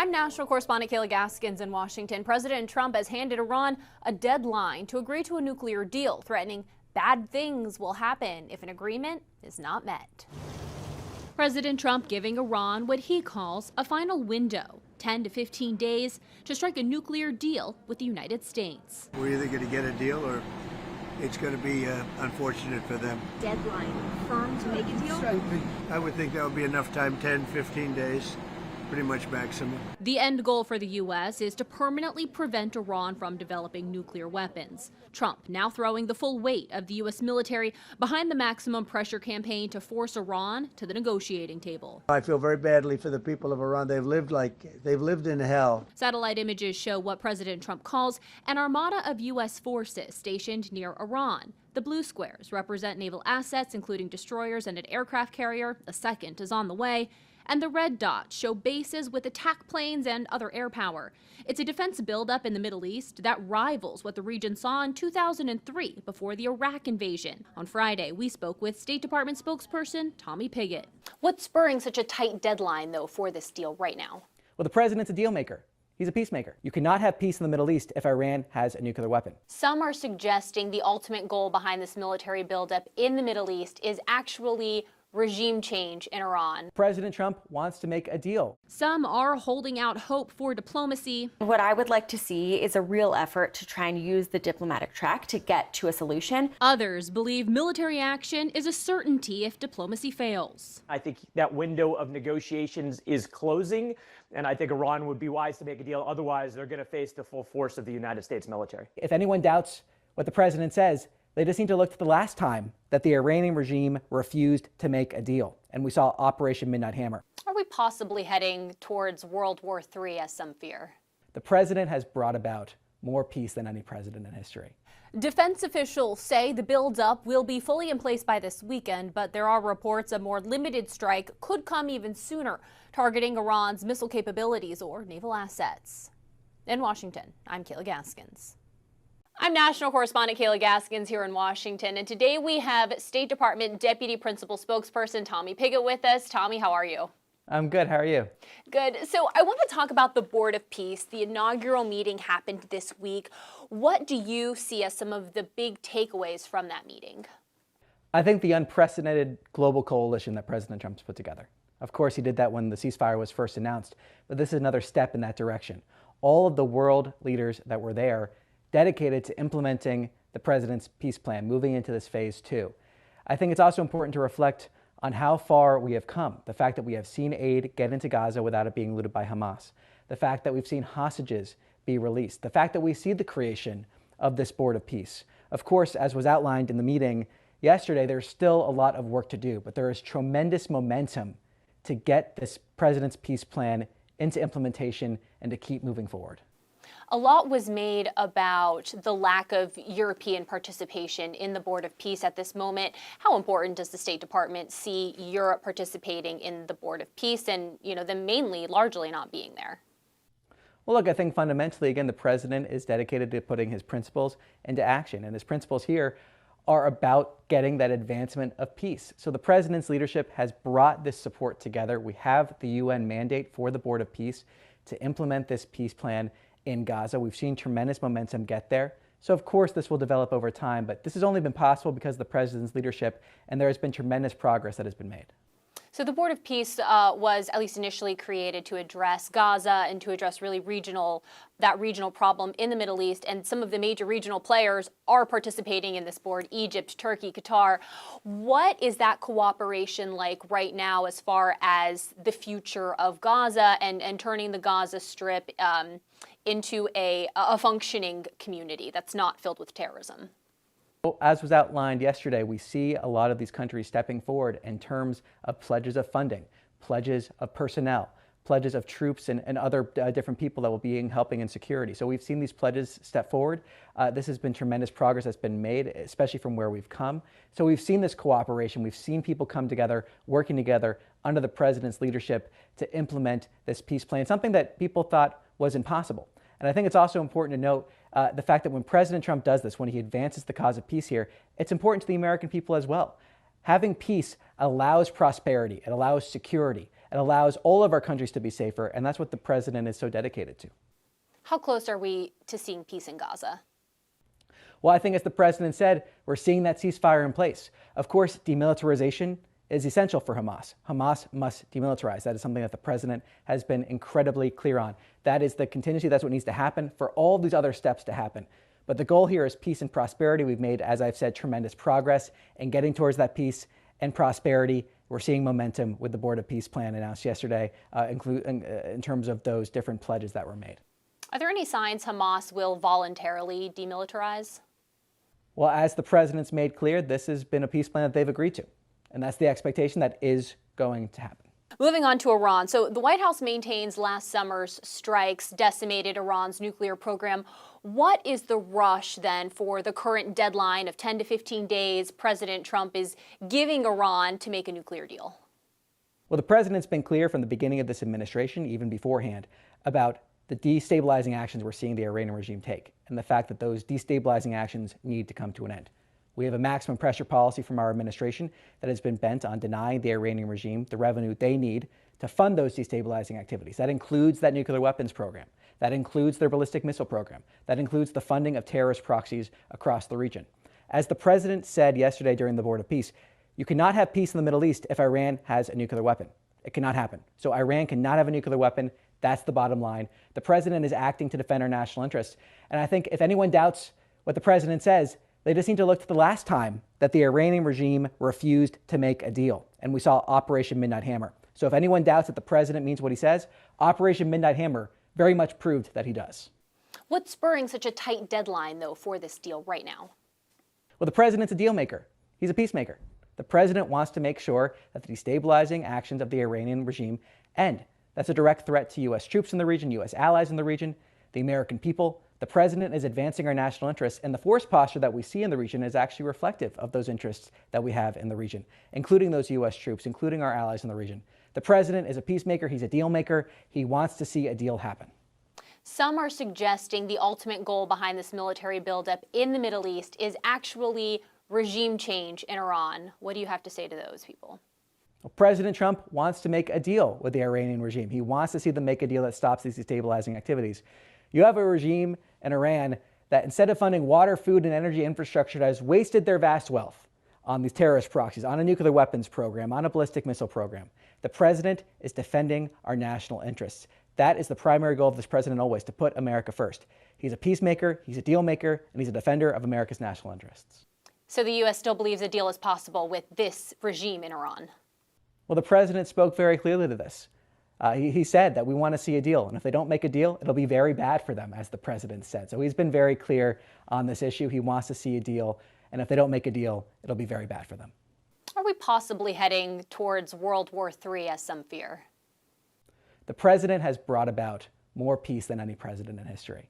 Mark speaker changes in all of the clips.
Speaker 1: I'm national correspondent Kayla Gaskins in Washington. President Trump has handed Iran a deadline to agree to a nuclear deal, threatening bad things will happen if an agreement is not met. President Trump giving Iran what he calls a final window, 10 to 15 days, to strike a nuclear deal with the United States.
Speaker 2: We're either going to get a deal or it's going to be unfortunate for them.
Speaker 1: Deadline firm to make a deal?
Speaker 2: I would think that would be enough time, 10, 15 days. Pretty much maximum.
Speaker 1: The end goal for the U.S. is to permanently prevent Iran from developing nuclear weapons. Trump now throwing the full weight of the U.S. military behind the maximum pressure campaign to force Iran to the negotiating table.
Speaker 2: I feel very badly for the people of Iran. They've lived in hell.
Speaker 1: Satellite images show what President Trump calls an armada of U.S. forces stationed near Iran. The blue squares represent naval assets, including destroyers and an aircraft carrier. A second is on the way. And the red dots show bases with attack planes and other air power. It's a defense buildup in the Middle East that rivals what the region saw in 2003 before the Iraq invasion. On Friday, we spoke with State Department spokesperson Tommy Pigott. What's spurring such a tight deadline, though, for this deal right now?
Speaker 3: Well, the president's a deal maker. He's a peacemaker. You cannot have peace in the Middle East if Iran has a nuclear weapon.
Speaker 1: Some are suggesting the ultimate goal behind this military buildup in the Middle East is actually regime change in Iran.
Speaker 3: President Trump wants to make a deal.
Speaker 1: Some are holding out hope for diplomacy.
Speaker 4: What I would like to see is a real effort to try and use the diplomatic track to get to a solution.
Speaker 1: Others believe military action is a certainty if diplomacy fails.
Speaker 5: I think that window of negotiations is closing, and I think Iran would be wise to make a deal. Otherwise, they're going to face the full force of the United States military.
Speaker 3: If anyone doubts what the president says, they just need to look to the last time that the Iranian regime refused to make a deal, and we saw Operation Midnight Hammer.
Speaker 1: Are we possibly heading towards World War III, as some fear?
Speaker 3: The president has brought about more peace than any president in history.
Speaker 1: Defense officials say the buildup will be fully in place by this weekend, but there are reports a more limited strike could come even sooner, targeting Iran's missile capabilities or naval assets. In Washington, I'm Kayla Gaskins. I'm national correspondent Kayla Gaskins here in Washington, and today we have State Department Deputy Principal Spokesperson Tommy Pigott with us. Tommy, how are you?
Speaker 3: I'm good. How are you?
Speaker 1: Good. So I want to talk about the Board of Peace. The inaugural meeting happened this week. What do you see as some of the big takeaways from that meeting?
Speaker 3: I think the unprecedented global coalition that President Trump's put together. Of course, he did that when the ceasefire was first announced, but this is another step in that direction. All of the world leaders that were there dedicated to implementing the president's peace plan, moving into this phase 2. I think it's also important to reflect on how far we have come. The fact that we have seen aid get into Gaza without it being looted by Hamas. The fact that we've seen hostages be released. The fact that we see the creation of this Board of Peace. Of course, as was outlined in the meeting yesterday, there's still a lot of work to do, but there is tremendous momentum to get this president's peace plan into implementation and to keep moving forward.
Speaker 1: A lot was made about the lack of European participation in the Board of Peace at this moment. How important does the State Department see Europe participating in the Board of Peace and, them mainly, largely not being there?
Speaker 3: Well, look, I think fundamentally, again, the president is dedicated to putting his principles into action. And his principles here are about getting that advancement of peace. So the president's leadership has brought this support together. We have the UN mandate for the Board of Peace to implement this peace plan in Gaza. We've seen tremendous momentum get there. So of course this will develop over time, but this has only been possible because of the president's leadership, and there has been tremendous progress that has been made.
Speaker 1: So the Board of Peace was at least initially created to address Gaza and to address really that regional problem in the Middle East. And some of the major regional players are participating in this board: Egypt, Turkey, Qatar. What is that cooperation like right now as far as the future of Gaza and turning the Gaza Strip into a functioning community that's not filled with terrorism?
Speaker 3: As was outlined yesterday, we see a lot of these countries stepping forward in terms of pledges of funding, pledges of personnel, pledges of troops and other different people that will be helping in security. So we've seen these pledges step forward. This has been tremendous progress that's been made, especially from where we've come. So we've seen this cooperation. We've seen people come together, working together under the president's leadership to implement this peace plan, something that people thought was impossible. And I think it's also important to note the fact that when President Trump does this, when he advances the cause of peace here, it's important to the American people as well. Having peace allows prosperity, it allows security, it allows all of our countries to be safer, and that's what the president is so dedicated to.
Speaker 1: How close are we to seeing peace in Gaza?
Speaker 3: Well, I think as the president said, we're seeing that ceasefire in place. Of course, demilitarization is essential for Hamas. Hamas must demilitarize. That is something that the president has been incredibly clear on. That is the contingency. That's what needs to happen for all these other steps to happen. But the goal here is peace and prosperity. We've made, as I've said, tremendous progress in getting towards that peace and prosperity. We're seeing momentum with the Board of Peace plan announced yesterday, in terms of those different pledges that were made.
Speaker 1: Are there any signs Hamas will voluntarily demilitarize?
Speaker 3: Well, as the president's made clear, this has been a peace plan that they've agreed to. And that's the expectation that is going to happen.
Speaker 1: Moving on to Iran. So the White House maintains last summer's strikes decimated Iran's nuclear program. What is the rush then for the current deadline of 10 to 15 days President Trump is giving Iran to make a nuclear deal?
Speaker 3: Well, the president's been clear from the beginning of this administration, even beforehand, about the destabilizing actions we're seeing the Iranian regime take, and the fact that those destabilizing actions need to come to an end. We have a maximum pressure policy from our administration that has been bent on denying the Iranian regime the revenue they need to fund those destabilizing activities. That includes that nuclear weapons program. That includes their ballistic missile program. That includes the funding of terrorist proxies across the region. As the president said yesterday during the Board of Peace, you cannot have peace in the Middle East if Iran has a nuclear weapon. It cannot happen. So Iran cannot have a nuclear weapon. That's the bottom line. The president is acting to defend our national interests. And I think if anyone doubts what the president says, they just need to look to the last time that the Iranian regime refused to make a deal. And we saw Operation Midnight Hammer. So if anyone doubts that the president means what he says, Operation Midnight Hammer very much proved that he does.
Speaker 1: What's spurring such a tight deadline, though, for this deal right now?
Speaker 3: Well, the president's a deal maker. He's a peacemaker. The president wants to make sure that the destabilizing actions of the Iranian regime end. That's a direct threat to U.S. troops in the region, U.S. allies in the region, the American people. The president is advancing our national interests, and the force posture that we see in the region is actually reflective of those interests that we have in the region, including those U.S. troops, including our allies in the region. The president is a peacemaker. He's a deal maker. He wants to see a deal happen.
Speaker 1: Some are suggesting the ultimate goal behind this military buildup in the Middle East is actually regime change in Iran. What do you have to say to those people?
Speaker 3: Well, President Trump wants to make a deal with the Iranian regime. He wants to see them make a deal that stops these destabilizing activities. You have a regime in Iran that instead of funding water, food, and energy infrastructure has wasted their vast wealth on these terrorist proxies, on a nuclear weapons program, on a ballistic missile program. The president is defending our national interests. That is the primary goal of this president always, to put America first. He's a peacemaker, he's a deal maker, and he's a defender of America's national interests.
Speaker 1: So the U.S. still believes a deal is possible with this regime in Iran?
Speaker 3: Well, the president spoke very clearly to this. He said that we want to see a deal, and if they don't make a deal, it'll be very bad for them, as the president said. So he's been very clear on this issue. He wants to see a deal, and if they don't make a deal, it'll be very bad for them.
Speaker 1: Are we possibly heading towards World War III, as some fear?
Speaker 3: The president has brought about more peace than any president in history,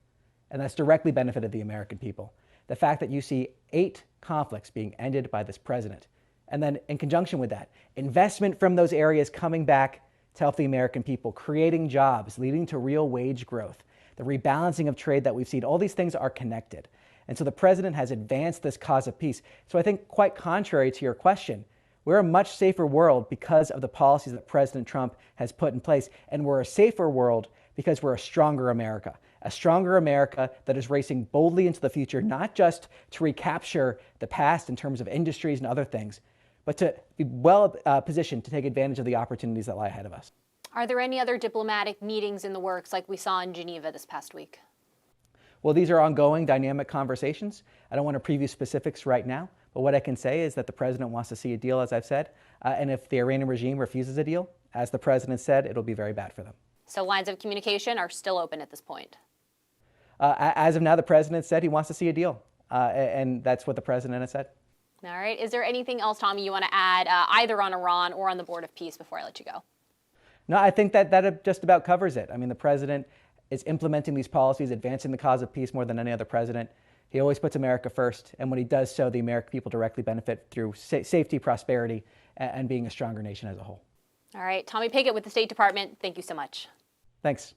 Speaker 3: and that's directly benefited the American people. The fact that you see 8 conflicts being ended by this president, and then in conjunction with that, investment from those areas coming back to help the American people, creating jobs, leading to real wage growth, the rebalancing of trade that we've seen, all these things are connected. And so the president has advanced this cause of peace. So I think, quite contrary to your question, we're a much safer world because of the policies that President Trump has put in place. And we're a safer world because we're a stronger America that is racing boldly into the future, not just to recapture the past in terms of industries and other things, but to be well positioned to take advantage of the opportunities that lie ahead of us.
Speaker 1: Are there any other diplomatic meetings in the works like we saw in Geneva this past week?
Speaker 3: Well, these are ongoing dynamic conversations. I don't want to preview specifics right now, but what I can say is that the president wants to see a deal, as I've said, and if the Iranian regime refuses a deal, as the president said, it'll be very bad for them.
Speaker 1: So lines of communication are still open at this point?
Speaker 3: As of now, the president said he wants to see a deal, and that's what the president has said.
Speaker 1: All right. Is there anything else, Tommy, you want to add either on Iran or on the Board of Peace before I let you go?
Speaker 3: No, I think that just about covers it. I mean, the president is implementing these policies, advancing the cause of peace more than any other president. He always puts America first, and when he does so, the American people directly benefit through safety, prosperity, and being a stronger nation as a whole.
Speaker 1: All right. Tommy Pickett with the State Department, thank you so much.
Speaker 3: Thanks.